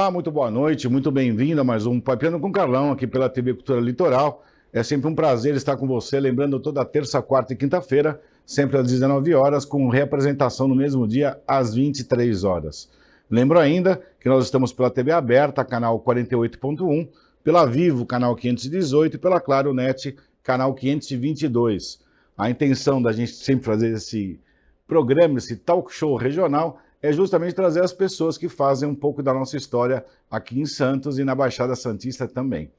Olá, muito boa noite, muito bem-vindo a mais um Papeando com Carlão, aqui pela TV Cultura Litoral. É sempre um prazer estar com você, lembrando toda terça, quarta e quinta-feira, sempre às 19 horas, com reapresentação no mesmo dia, às 23 horas. Lembro ainda que nós estamos pela TV aberta, canal 48.1, pela Vivo, canal 518, e pela Claro Net, canal 522. A intenção da gente sempre fazer esse programa, esse talk show regional, é justamente trazer as pessoas que fazem um pouco da nossa história aqui em Santos e na Baixada Santista também.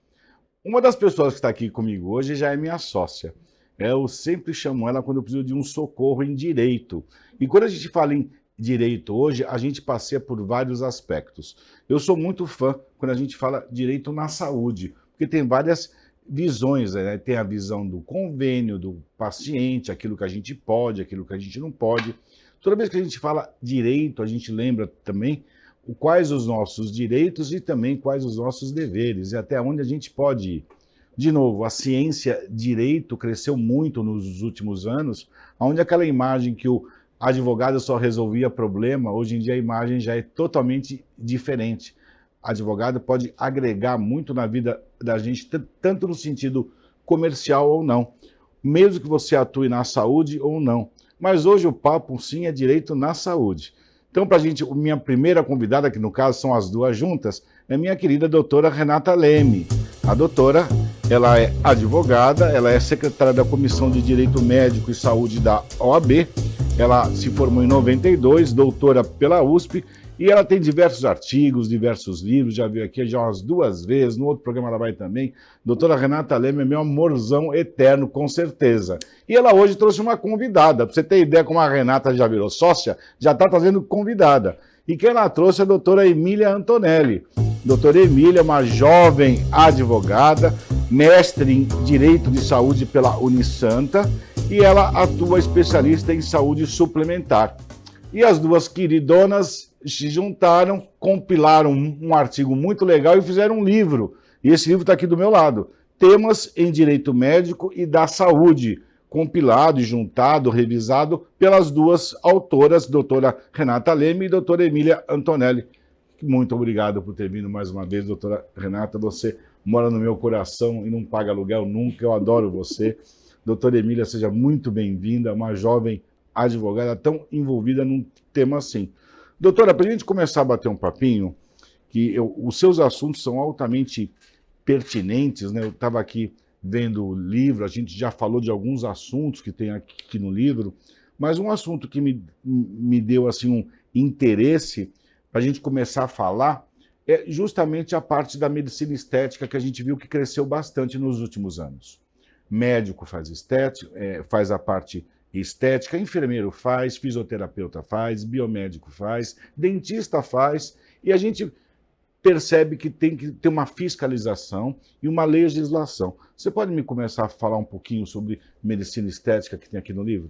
Uma das pessoas que está aqui comigo hoje já é minha sócia. Eu sempre chamo ela quando eu preciso de um socorro em direito. E quando a gente fala em direito hoje, a gente passeia por vários aspectos. Eu sou muito fã quando a gente fala direito na saúde, porque tem várias visões, né? Tem a visão do convênio, do paciente, aquilo que a gente pode, aquilo que a gente não pode. Toda vez que a gente fala direito, a gente lembra também quais os nossos direitos e também quais os nossos deveres e até onde a gente pode ir. De novo, a ciência direito cresceu muito nos últimos anos, onde aquela imagem que o advogado só resolvia problema, hoje em dia a imagem já é totalmente diferente. Advogado pode agregar muito na vida da gente, tanto no sentido comercial ou não, mesmo que você atue na saúde ou não. Mas hoje o papo, sim, é direito na saúde. Então, para a gente, minha primeira convidada, que no caso são as duas juntas, é minha querida doutora Renata Leme. A doutora, ela é advogada, ela é secretária da Comissão de Direito Médico e Saúde da OAB, ela se formou em 92, doutora pela USP, e ela tem diversos artigos, diversos livros, já veio aqui já umas duas vezes, no outro programa ela vai também. Doutora Renata Leme é meu amorzão eterno, com certeza. E ela hoje trouxe uma convidada, para você ter ideia como a Renata já virou sócia, já está trazendo convidada. E quem ela trouxe é a doutora Emília Antonelli. Doutora Emília é uma jovem advogada, mestre em Direito de Saúde pela Unisanta, e ela atua especialista em saúde suplementar. E as duas queridonas se juntaram, compilaram um artigo muito legal e fizeram um livro. E esse livro está aqui do meu lado. Temas em Direito Médico e da Saúde, compilado e juntado, revisado pelas duas autoras, doutora Renata Leme e doutora Emília Antonelli. Muito obrigado por ter vindo mais uma vez, doutora Renata. Você mora no meu coração e não paga aluguel nunca. Eu adoro você. Doutora Emília, seja muito bem-vinda, uma jovem advogada tão envolvida num tema assim. Doutora, para a gente começar a bater um papinho, os seus assuntos são altamente pertinentes, né? Eu estava aqui vendo o livro, a gente já falou de alguns assuntos que tem aqui no livro, mas um assunto que me deu assim, um interesse para a gente começar a falar é justamente a parte da medicina estética, que a gente viu que cresceu bastante nos últimos anos. Médico faz estética, faz a parte estética, enfermeiro faz, fisioterapeuta faz, biomédico faz, dentista faz, e a gente percebe que tem que ter uma fiscalização e uma legislação. Você pode me começar a falar um pouquinho sobre medicina estética que tem aqui no livro?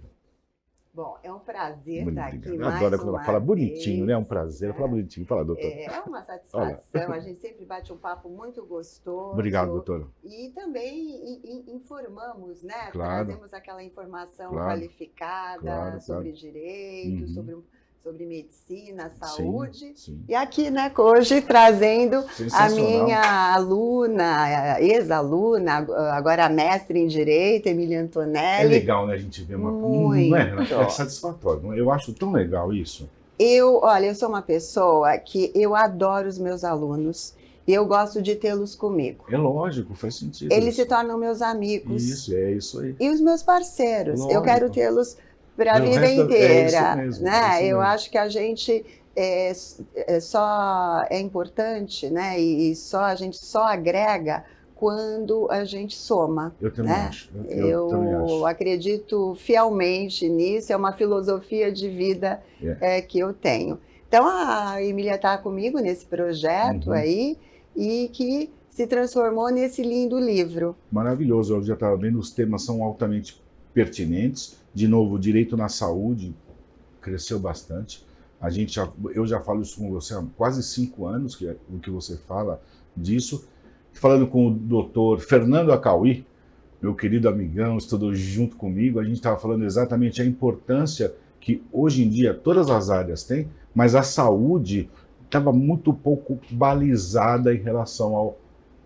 Bom, é um prazer estar aqui Eu mais adoro quando ela fala bonitinho, vez, né? É um prazer. Ela fala bonitinho. Fala, doutora. É uma satisfação, a gente sempre bate um papo muito gostoso. Obrigado, doutora. E também informamos, né? Claro. Trazemos aquela informação Claro. qualificada sobre direito, sobre medicina, saúde. Sim. E aqui, né, hoje trazendo a minha aluna, ex-aluna, agora mestre em Direito, Emília Antonelli. É legal, né, a gente ver uma... Muito. Não é satisfatório. Eu acho tão legal isso. Olha, eu sou uma pessoa que eu adoro os meus alunos e eu gosto de tê-los comigo. É lógico, faz sentido. Eles se tornam meus amigos. Isso, é isso aí. E os meus parceiros. Lógico. Eu quero tê-los para a vida inteira. Né? Eu acho que a gente só é importante, né? E a gente só agrega quando a gente soma. Eu também acho. Eu também acho. acredito fielmente nisso, é uma filosofia de vida que eu tenho. Então a Emília está comigo nesse projeto aí e que se transformou nesse lindo livro. Maravilhoso, eu já estava vendo, os temas são altamente pertinentes. De novo, o direito na saúde cresceu bastante. Eu já falo isso com você há quase 5 anos, que é o que você fala disso. Falando com o doutor Fernando Acauí, meu querido amigão, estudou junto comigo, a gente estava falando exatamente a importância que hoje em dia todas as áreas têm, mas a saúde estava muito pouco balizada em relação ao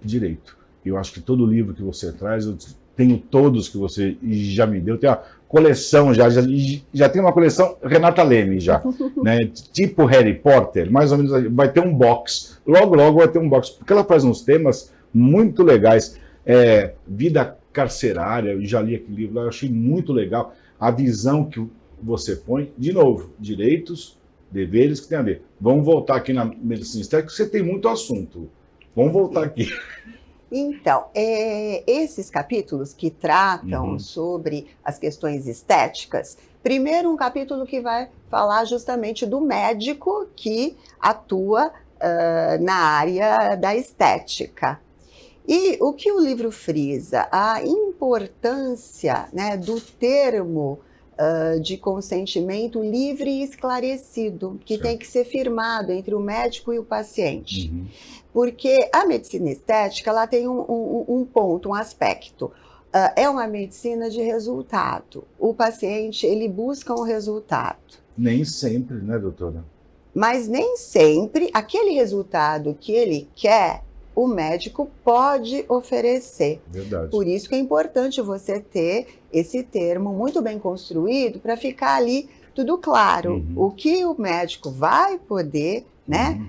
direito. Eu acho que todo livro que você traz, eu tenho todos que você já me deu, tem uma coleção já tem uma coleção Renata Leme já, né? Tipo Harry Potter, mais ou menos, vai ter um box, logo vai ter um box, porque ela faz uns temas muito legais, vida carcerária, eu já li aquele livro lá, eu achei muito legal a visão que você põe, de novo, direitos, deveres que tem a ver. Vamos voltar aqui na medicina estética, você tem muito assunto. Vamos voltar aqui. Então, esses capítulos que tratam sobre as questões estéticas, primeiro um capítulo que vai falar justamente do médico que atua na área da estética. E o que o livro frisa? A importância, né, do termo de consentimento livre e esclarecido, que tem que ser firmado entre o médico e o paciente. Porque a medicina estética, ela tem um ponto, um aspecto. É uma medicina de resultado. O paciente, ele busca um resultado. Nem sempre, né, doutora? Mas nem sempre aquele resultado que ele quer, o médico pode oferecer. Verdade. Por isso que é importante você ter esse termo muito bem construído para ficar ali tudo claro. O que o médico vai poder, né,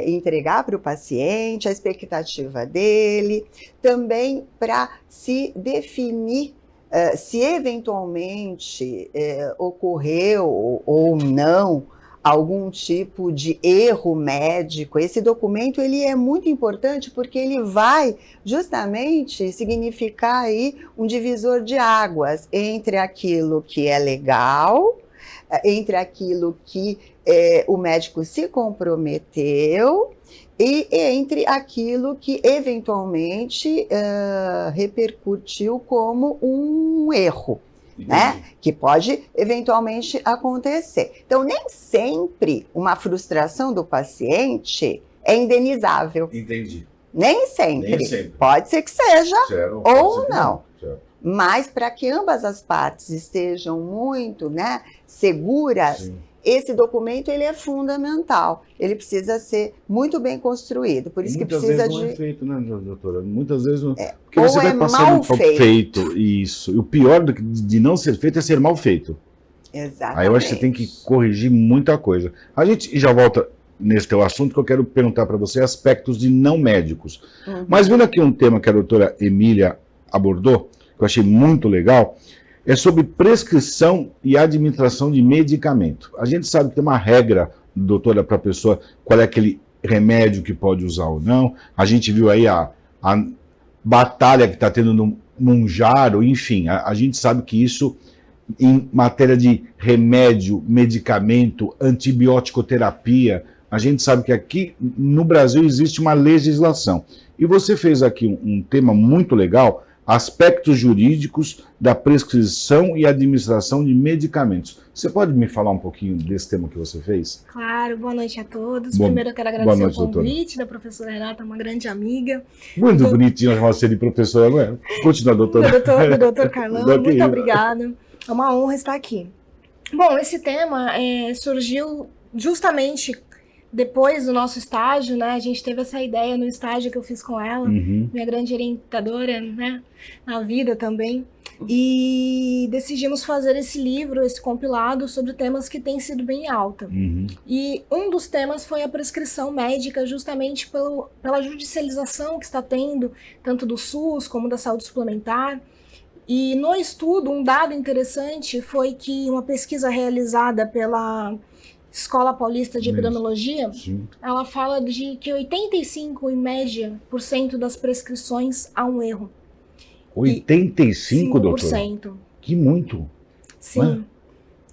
entregar para o paciente, a expectativa dele, também para se definir se eventualmente ocorreu ou não algum tipo de erro médico. Esse documento ele é muito importante porque ele vai justamente significar aí um divisor de águas entre aquilo que é legal, entre aquilo que o médico se comprometeu e entre aquilo que eventualmente repercutiu como um erro. Né? Que pode eventualmente acontecer. Então, nem sempre uma frustração do paciente é indenizável. Entendi. Nem sempre. Nem sempre. Pode ser que seja, Certo, ou não. Certo. Mas para que ambas as partes estejam muito, né, seguras, Sim. esse documento ele é fundamental. Ele precisa ser muito bem construído. Por isso que Muitas precisa vezes não é feito, né, doutora? Muitas vezes não. Porque ou você vai passando mal feito. Isso. E o pior de não ser feito é ser mal feito. Exatamente. Aí eu acho que você tem que corrigir muita coisa. A gente já volta nesse teu assunto, que eu quero perguntar para você aspectos de não médicos. Mas vendo aqui um tema que a doutora Emília abordou, que eu achei muito legal, é sobre prescrição e administração de medicamento. A gente sabe que tem uma regra, doutora, para a pessoa, qual é aquele remédio que pode usar ou não. A gente viu aí a batalha que está tendo no Mounjaro, enfim, a gente sabe que isso, em matéria de remédio, medicamento, antibiótico-terapia, a gente sabe que aqui no Brasil existe uma legislação. E você fez aqui um tema muito legal, aspectos jurídicos da prescrição e administração de medicamentos. Você pode me falar um pouquinho desse tema que você fez? Claro, boa noite a todos. Primeiro eu quero agradecer o convite da professora Renata, uma grande amiga. Muito bonitinho chamar você de professora, não é? Continua, doutora. Do doutor Carlão, muito obrigada. É uma honra estar aqui. Bom, esse tema surgiu justamente depois do nosso estágio, né? A gente teve essa ideia no estágio que eu fiz com ela, minha grande orientadora, né? Na vida também. E decidimos fazer esse livro, esse compilado sobre temas que têm sido bem alta. E um dos temas foi a prescrição médica, justamente pela judicialização que está tendo, tanto do SUS como da saúde suplementar. E no estudo, um dado interessante foi que uma pesquisa realizada pela Escola Paulista de Epidemiologia, ela fala de que 85%, em média, das prescrições há um erro. 85%, doutor? Que muito. Sim.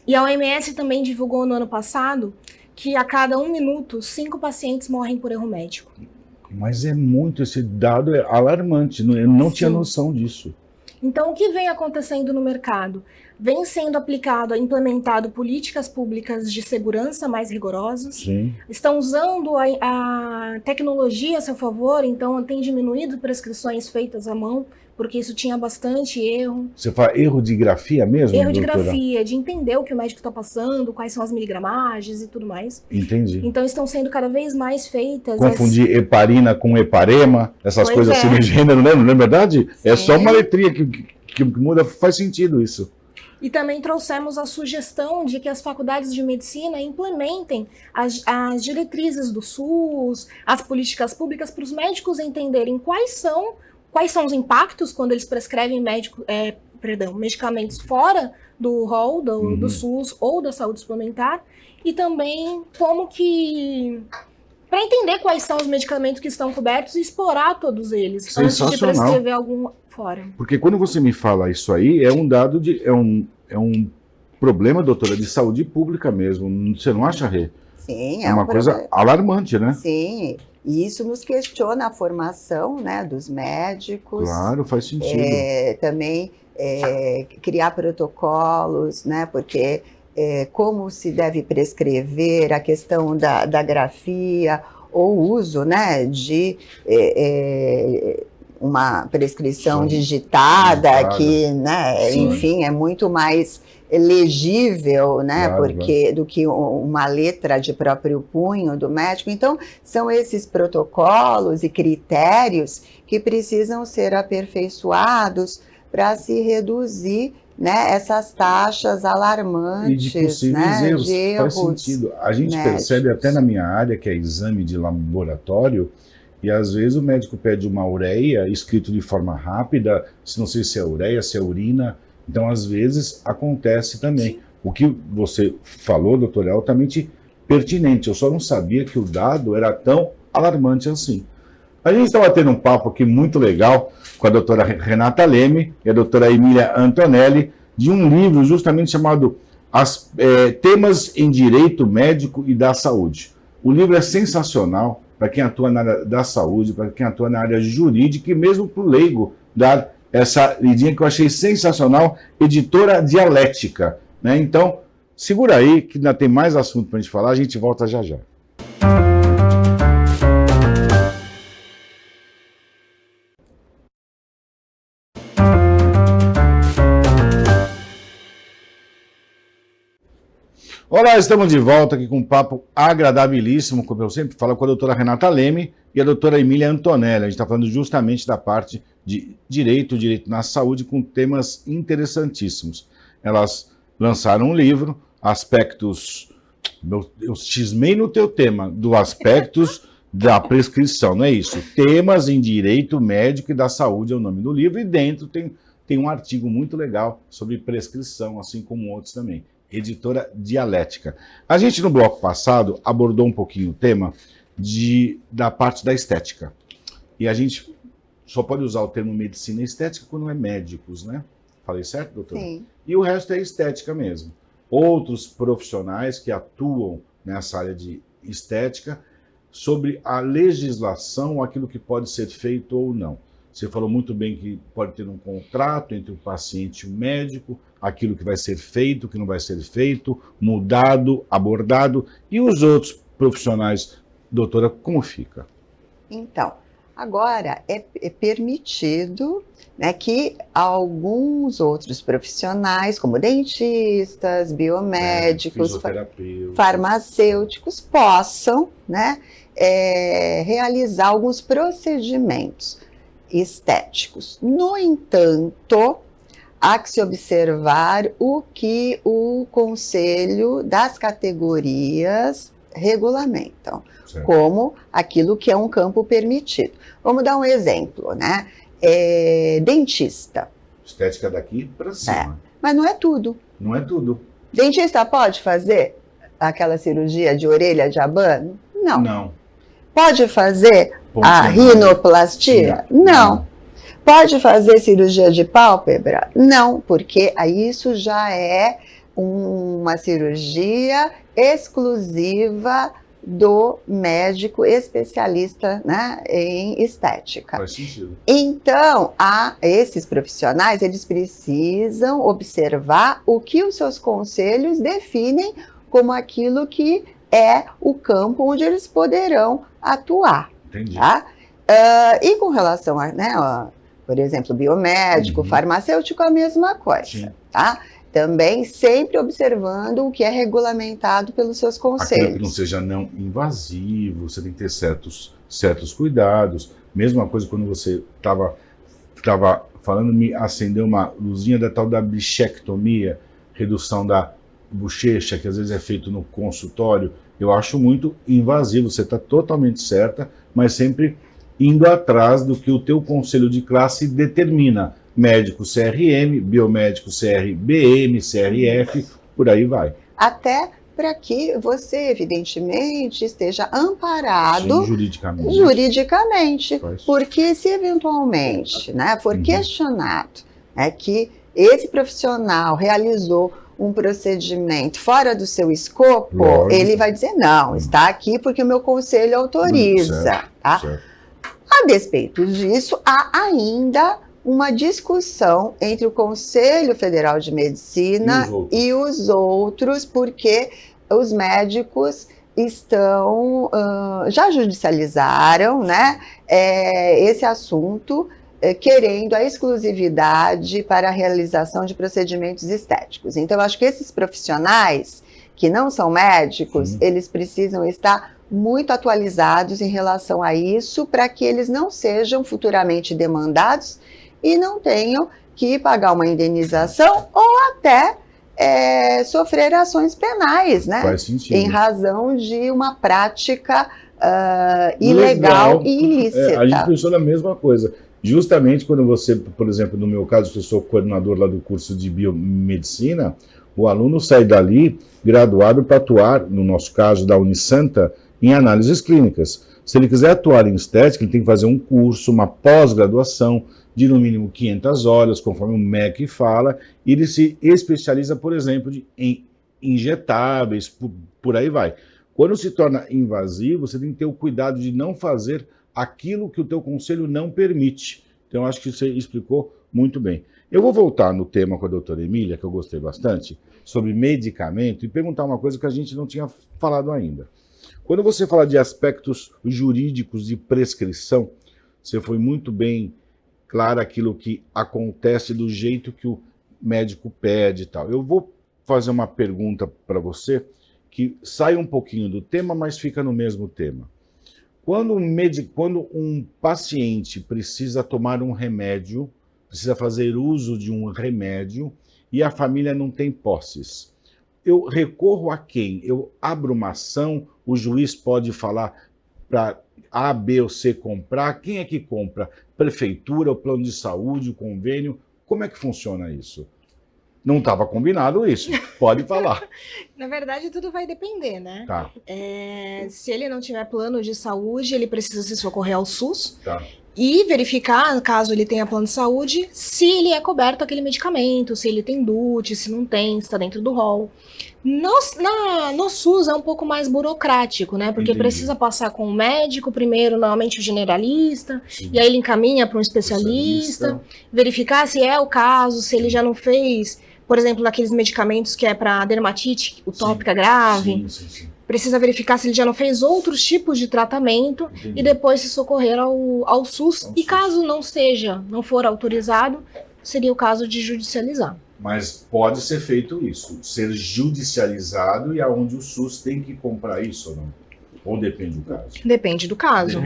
E a OMS também divulgou no ano passado que a cada 1 minuto, 5 pacientes morrem por erro médico. Mas é muito, esse dado é alarmante, eu não tinha noção disso. Então, o que vem acontecendo no mercado? vem sendo implementado políticas públicas de segurança mais rigorosas. Sim. Estão usando a tecnologia a seu favor, então tem diminuído prescrições feitas à mão, porque isso tinha bastante erro. Você fala erro de grafia mesmo, Erro de doutora? grafia, de entender o que o médico está passando, quais são as miligramagens e tudo mais. Entendi. Então estão sendo cada vez mais feitas. Confundir heparina com heparema, essas coisas assim de gênero, né? Não é verdade? Sim. É só uma letrinha que muda, faz sentido isso. E também trouxemos a sugestão de que as faculdades de medicina implementem as diretrizes do SUS, as políticas públicas, para os médicos entenderem quais são os impactos quando eles prescrevem medicamentos fora do rol do SUS ou da saúde suplementar, e também para entender quais são os medicamentos que estão cobertos e explorar todos eles antes de prescrever algum fora. Porque quando você me fala isso aí, é um dado é um problema, doutora, de saúde pública mesmo. Você não acha, Rê? Sim, é uma coisa alarmante, né? Sim. E isso nos questiona a formação, né, dos médicos. Claro, faz sentido. Também criar protocolos, né, porque como se deve prescrever a questão da grafia ou uso, né, de uma prescrição digitada que, né, enfim, é muito mais legível, né, do que uma letra de próprio punho do médico. Então, são esses protocolos e critérios que precisam ser aperfeiçoados para se reduzir, né, essas taxas alarmantes, e de possíveis né, erros. De erros. Faz sentido. A gente percebe até na minha área, que é exame de laboratório, e às vezes o médico pede uma ureia escrito de forma rápida, não sei se é ureia, se é urina. Então, às vezes, acontece também. Sim. O que você falou, doutor, é altamente pertinente. Eu só não sabia que o dado era tão alarmante assim. A gente estava tendo um papo aqui muito legal com a doutora Renata Leme e a doutora Emília Antonelli, de um livro justamente chamado Temas em Direito Médico e da Saúde. O livro é sensacional para quem atua na área da saúde, para quem atua na área jurídica e mesmo para o leigo dar essa lidinha que eu achei sensacional, Editora Dialética, né? Então, segura aí que ainda tem mais assunto para a gente falar, a gente volta já já. Olá, estamos de volta aqui com um papo agradabilíssimo, como eu sempre falo, com a doutora Renata Leme e a doutora Emília Antonelli. A gente está falando justamente da parte de direito na saúde, com temas interessantíssimos. Elas lançaram um livro, Aspectos... Eu cismei no teu tema, do Aspectos da Prescrição, não é isso? Temas em Direito Médico e da Saúde é o nome do livro, e dentro tem um artigo muito legal sobre prescrição, assim como outros também. Editora Dialética. A gente, no bloco passado, abordou um pouquinho o tema da parte da estética. E a gente só pode usar o termo medicina estética quando é médicos, né? Falei certo, doutora? Sim. E o resto é estética mesmo. Outros profissionais que atuam nessa área de estética, sobre a legislação, aquilo que pode ser feito ou não. Você falou muito bem que pode ter um contrato entre o paciente e o médico, aquilo que vai ser feito, o que não vai ser feito, mudado, abordado. E os outros profissionais, doutora, como fica? Então, agora é permitido, né, que alguns outros profissionais, como dentistas, biomédicos, farmacêuticos, possam, né, realizar alguns procedimentos estéticos. No entanto, há que se observar o que o Conselho das Categorias regulamentam, certo, como aquilo que é um campo permitido. Vamos dar um exemplo, né? Dentista. Estética daqui para cima. Mas não é tudo. Não é tudo. Dentista pode fazer aquela cirurgia de orelha de abano? Não. Não. Pode fazer a rinoplastia? Não. Pode fazer cirurgia de pálpebra? Não, porque isso já é uma cirurgia exclusiva do médico especialista, né, em estética. Faz sentido. Então, esses profissionais, eles precisam observar o que os seus conselhos definem como aquilo que é o campo onde eles poderão atuar. Entendi. Tá? E com relação a, né, por exemplo, biomédico, farmacêutico, a mesma coisa. Sim. Tá? Também sempre observando o que é regulamentado pelos seus conselhos. Aquilo que não seja não invasivo, você tem que ter certos cuidados. Mesma coisa quando você estava falando, me acendeu uma luzinha da tal da bichectomia, redução da bochecha, que às vezes é feito no consultório. Eu acho muito invasivo, você está totalmente certa, mas sempre indo atrás do que o teu conselho de classe determina. Médico CRM, biomédico CRBM, CRF, por aí vai. Até para que você, evidentemente, esteja amparado. Sim, juridicamente. Juridicamente. Porque se eventualmente, né, for questionado que esse profissional realizou um procedimento fora do seu escopo, lógico, ele vai dizer, não, está aqui porque o meu conselho autoriza. Certo, tá? Certo. A despeito disso, há ainda uma discussão entre o Conselho Federal de Medicina e os outros, porque os médicos estão, já judicializaram, né, esse assunto, querendo a exclusividade para a realização de procedimentos estéticos. Então, eu acho que esses profissionais que não são médicos, eles precisam estar muito atualizados em relação a isso, para que eles não sejam futuramente demandados e não tenham que pagar uma indenização ou até sofrer ações penais, né? Faz sentido. Em razão de uma prática ilegal e ilícita. A gente pensou na mesma coisa. Justamente quando você, por exemplo, no meu caso, que eu sou coordenador lá do curso de biomedicina, o aluno sai dali graduado para atuar, no nosso caso da Unisanta, em análises clínicas. Se ele quiser atuar em estética, ele tem que fazer um curso, uma pós-graduação de no mínimo 500 horas, conforme o MEC fala, e ele se especializa, por exemplo, em injetáveis, por aí vai. Quando se torna invasivo, você tem que ter o cuidado de não fazer aquilo que o teu conselho não permite. Então, acho que você explicou muito bem. Eu vou voltar no tema com a doutora Emília, que eu gostei bastante, sobre medicamento, e perguntar uma coisa que a gente não tinha falado ainda. Quando você fala de aspectos jurídicos de prescrição, você foi muito bem clara aquilo que acontece do jeito que o médico pede e tal. Eu vou fazer uma pergunta para você que sai um pouquinho do tema, mas fica no mesmo tema. Quando um paciente precisa tomar um remédio, precisa fazer uso de um remédio e a família não tem posses, eu recorro a quem? Eu abro uma ação, o juiz pode falar para A, B ou C comprar. Quem é que compra? Prefeitura, o plano de saúde, o convênio? Como é que funciona isso? Não estava combinado isso. Pode falar. Na verdade, tudo vai depender, né? Tá. Se ele não tiver plano de saúde, ele precisa se socorrer ao SUS. Tá. E verificar, caso ele tenha plano de saúde, se ele é coberto aquele medicamento, se ele tem DUT, se não tem, se está dentro do rol. No SUS é um pouco mais burocrático, né? Porque precisa passar com o médico primeiro, normalmente o generalista, e aí ele encaminha para um especialista, verificar se é o caso, se ele já não fez, por exemplo, daqueles medicamentos que é para dermatite utópica grave. Sim. Precisa verificar se ele já não fez outros tipos de tratamento. Entendi. E depois se socorrer ao SUS. E caso não for autorizado, seria o caso de judicializar. Mas pode ser feito isso, ser judicializado, e aonde o SUS tem que comprar isso ou não? Ou depende do caso? Depende do caso.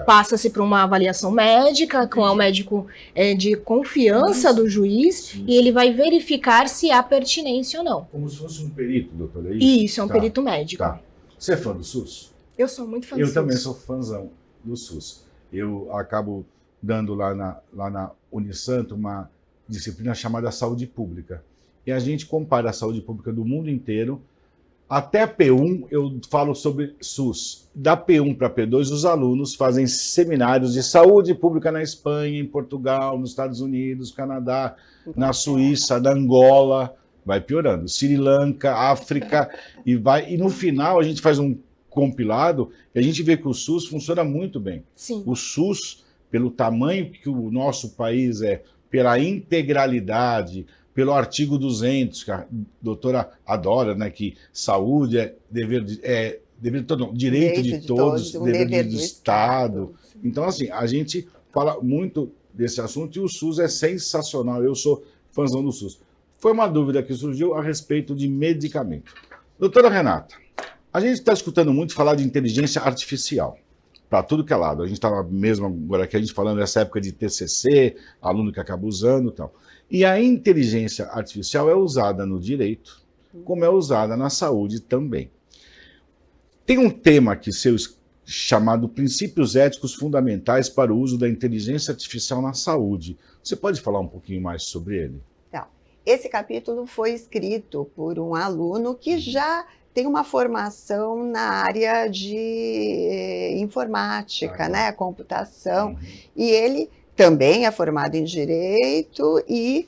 Passa-se por uma avaliação médica, com o médico de confiança do juiz, e ele vai verificar se há pertinência ou não. Como se fosse um perito, doutora? Isso, é um perito médico. Tá. Você é fã do SUS? Eu sou muito fã do SUS. Eu também sou fãzão do SUS. Eu acabo dando lá na Unisanto uma disciplina chamada Saúde Pública. E a gente compara a saúde pública do mundo inteiro. Até P1 eu falo sobre SUS. Da P1 para P2, os alunos fazem seminários de saúde pública na Espanha, em Portugal, nos Estados Unidos, Canadá, na Suíça, na Angola, vai piorando. Sri Lanka, África, e no final a gente faz um compilado, e a gente vê que o SUS funciona muito bem. Sim. O SUS, pelo tamanho que o nosso país é, pela integralidade, pelo artigo 200, que a doutora adora, né, que saúde é direito de todos, dever do Estado. Então, assim, a gente fala muito desse assunto e o SUS é sensacional. Eu sou fãzão do SUS. Foi uma dúvida que surgiu a respeito de medicamento. Doutora Renata, a gente está escutando muito falar de inteligência artificial para tudo que é lado. A gente estava mesmo agora aqui, a gente falando dessa época de TCC, aluno que acaba usando e tal. E a inteligência artificial é usada no direito, como é usada na saúde também. Tem um tema aqui seu chamado Princípios Éticos Fundamentais para o Uso da Inteligência Artificial na Saúde. Você pode falar um pouquinho mais sobre ele? Então, esse capítulo foi escrito por um aluno que já tem uma formação na área de informática, né, computação, e ele também é formado em Direito e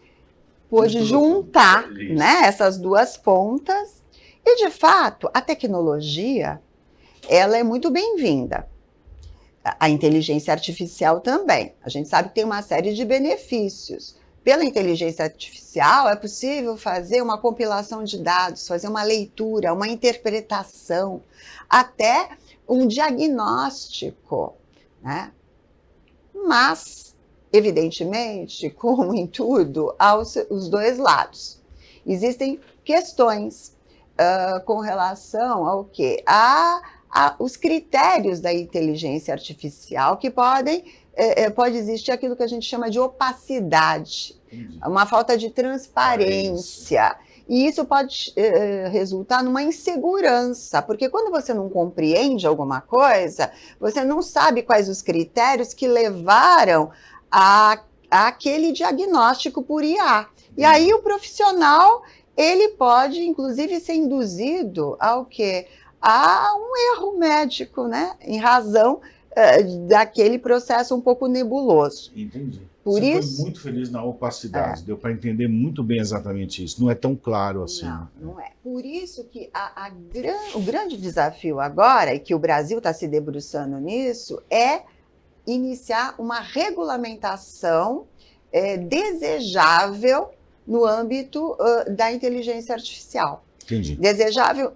pôde juntar, né, essas duas pontas. E, de fato, a tecnologia, ela é muito bem-vinda. A inteligência artificial também. A gente sabe que tem uma série de benefícios. Pela inteligência artificial, é possível fazer uma compilação de dados, fazer uma leitura, uma interpretação, até um diagnóstico, né? Mas, evidentemente, como em tudo, há os dois lados. Existem questões com relação ao quê? Os critérios da inteligência artificial que pode existir aquilo que a gente chama de opacidade, uma falta de transparência. E isso pode resultar numa insegurança, porque quando você não compreende alguma coisa, você não sabe quais os critérios que levaram àquele diagnóstico por IA. E aí o profissional, ele pode, inclusive, ser induzido ao quê? A um erro médico, né? Em razão daquele processo um pouco nebuloso. Entendi. Você foi muito feliz na opacidade, deu para entender muito bem exatamente isso. Não é tão claro assim. Não é. Por isso que o grande desafio agora, e que o Brasil está se debruçando nisso, é iniciar uma regulamentação desejável no âmbito da inteligência artificial. Entendi. Desejável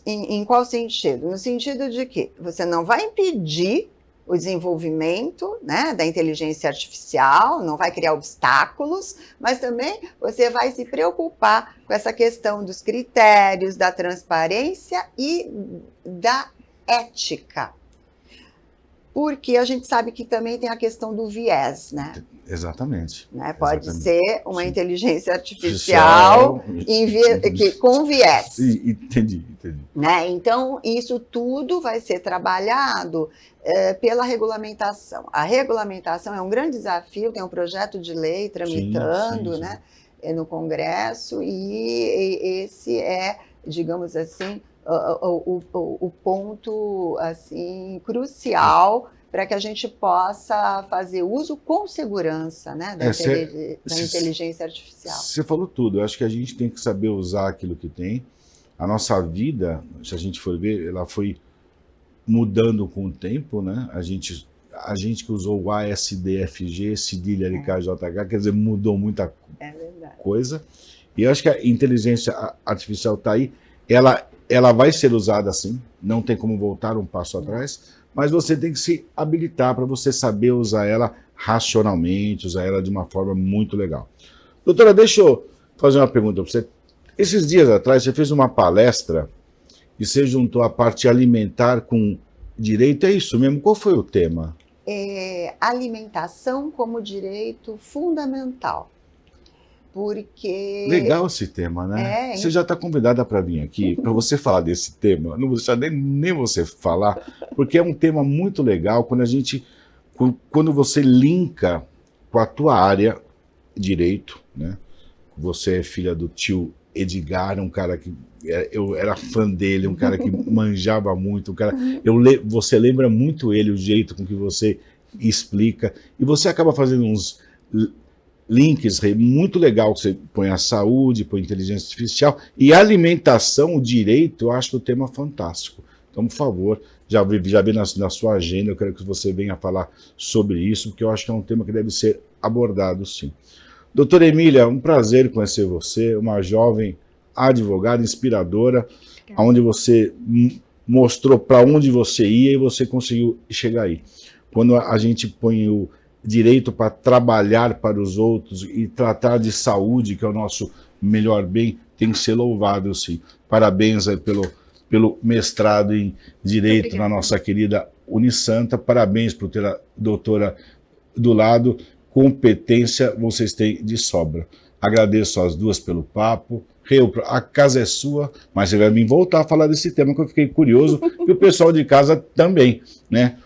em qual sentido? No sentido de que você não vai impedir o desenvolvimento, né, da inteligência artificial, não vai criar obstáculos, mas também você vai se preocupar com essa questão dos critérios, da transparência e da ética. Porque a gente sabe que também tem a questão do viés, né? Exatamente. Né? Pode Exatamente. ser uma inteligência artificial com viés. Entendi. Né? Então, isso tudo vai ser trabalhado pela regulamentação. A regulamentação é um grande desafio, tem um projeto de lei tramitando, sim. Né, no Congresso, e esse é, digamos assim, o ponto assim, crucial para que a gente possa fazer uso com segurança, né, da inteligência artificial. Você falou tudo. Eu acho que a gente tem que saber usar aquilo que tem. A nossa vida, se a gente for ver, ela foi mudando com o tempo, né? A gente que usou o ASDFG, cedilha LKJH, quer dizer, mudou muita coisa. E eu acho que a inteligência artificial está aí. Ela vai ser usada assim, não tem como voltar um passo atrás, mas você tem que se habilitar para você saber usar ela racionalmente, usar ela de uma forma muito legal. Doutora, deixa eu fazer uma pergunta para você. Esses dias atrás você fez uma palestra e você juntou a parte alimentar com direito, é isso mesmo? Qual foi o tema? Alimentação como direito fundamental. Porque... Legal esse tema, né? Você já está convidada para vir aqui, para você falar desse tema. Não vou deixar nem você falar, porque é um tema muito legal quando você linka com a tua área de direito, né? Você é filha do tio Edgar, um cara que eu era fã dele, um cara que manjava muito, você lembra muito ele, o jeito com que você explica, e você acaba fazendo uns links muito legal, que você põe a saúde, põe a inteligência artificial, e a alimentação, o direito, eu acho o tema fantástico. Então, por favor, já vi na sua agenda, eu quero que você venha falar sobre isso, porque eu acho que é um tema que deve ser abordado, sim. Doutora Emília, um prazer conhecer você, uma jovem advogada inspiradora, onde você mostrou para onde você ia e você conseguiu chegar aí. Quando a gente põe o direito para trabalhar para os outros e tratar de saúde, que é o nosso melhor bem, tem que ser louvado, sim. Parabéns aí pelo mestrado em Direito na nossa querida Unisanta. Parabéns por ter a doutora do lado. Competência vocês têm de sobra. Agradeço as duas pelo papo. A casa é sua, mas você vai vir voltar a falar desse tema que eu fiquei curioso e o pessoal de casa também, né?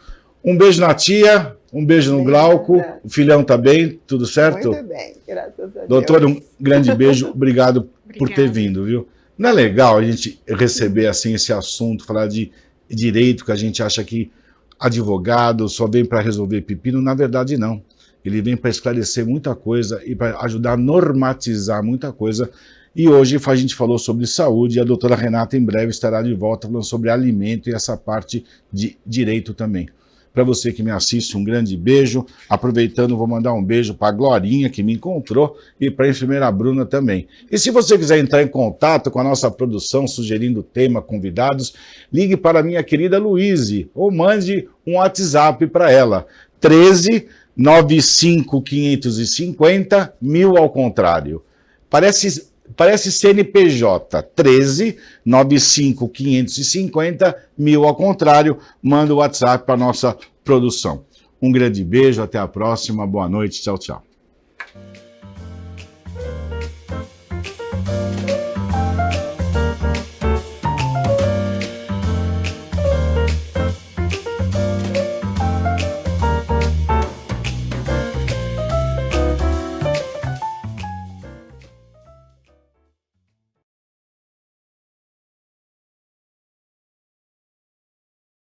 Um beijo na tia, um beijo no Glauco. O filhão tá bem? Tudo certo? Muito bem, graças a Deus. Doutora, um grande beijo. Obrigado por ter vindo, viu? Não é legal a gente receber assim esse assunto, falar de direito, que a gente acha que advogado só vem para resolver pepino. Na verdade, não. Ele vem para esclarecer muita coisa e para ajudar a normatizar muita coisa. E hoje a gente falou sobre saúde e a doutora Renata em breve estará de volta falando sobre alimento e essa parte de direito também. Para você que me assiste, um grande beijo. Aproveitando, vou mandar um beijo para a Glorinha, que me encontrou, e para a enfermeira Bruna também. E se você quiser entrar em contato com a nossa produção, sugerindo tema, convidados, ligue para a minha querida Luíse, ou mande um WhatsApp para ela, 13 95 550 1000 ao contrário. Parece CNPJ, 13 95 550 1000 ao contrário. Manda o WhatsApp para a nossa produção. Um grande beijo, até a próxima, boa noite, tchau, tchau.